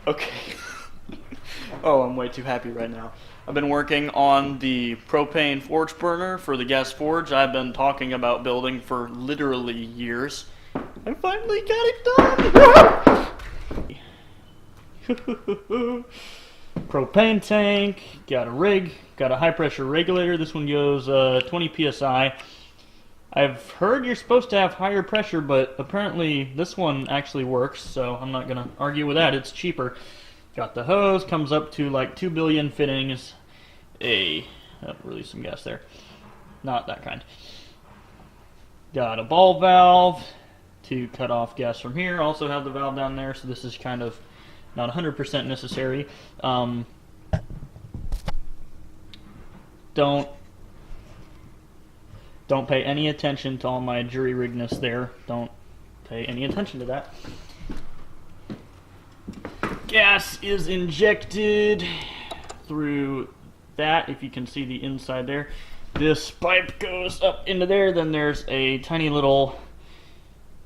Okay. Oh, I'm way too happy right now. I've been working on the propane forge burner for the gas forge I've been talking about building for literally years. I finally got it done! Propane tank, got a rig, got a high pressure regulator. This one goes 20 psi. I've heard you're supposed to have higher pressure, but apparently this one actually works, so I'm not going to argue with that. It's cheaper. Got the hose, comes up to like 2 billion fittings. Release some gas there. Not that kind. Got a ball valve to cut off gas from here. Also have the valve down there, so this is kind of not 100% necessary. Don't pay any attention to all my jury rigness there. Don't pay any attention to that. Gas is injected through that, if you can see the inside there. This pipe goes up into there, then there's a tiny little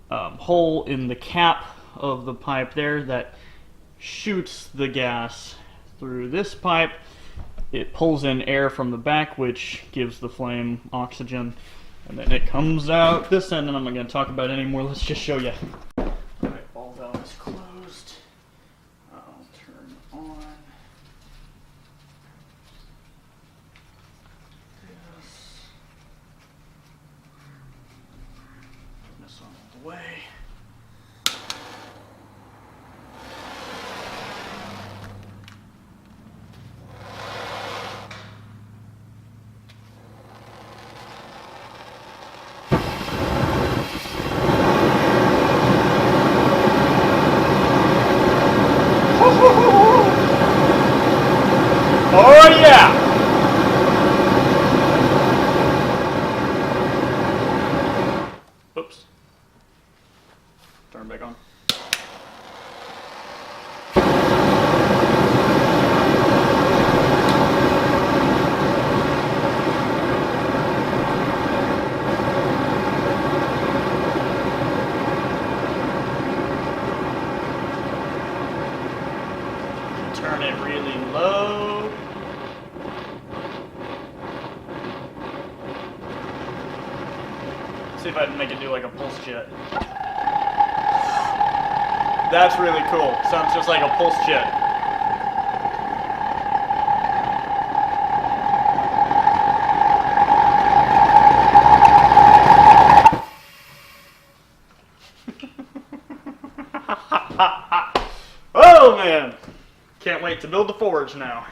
hole in the cap of the pipe there that shoots the gas through this pipe. It pulls in air from the back, which gives the flame oxygen, and then it comes out this end, and I'm not going to talk about it anymore. Let's just show you. Alright, ball valve is closed. I'll turn on this. Put this on all the way. Oh yeah! Oops. Turn back on. Turn it really low. See if I can make it do like a pulse jet. That's really cool. Sounds just like a pulse jet. Oh man! Can't wait to build the forge now.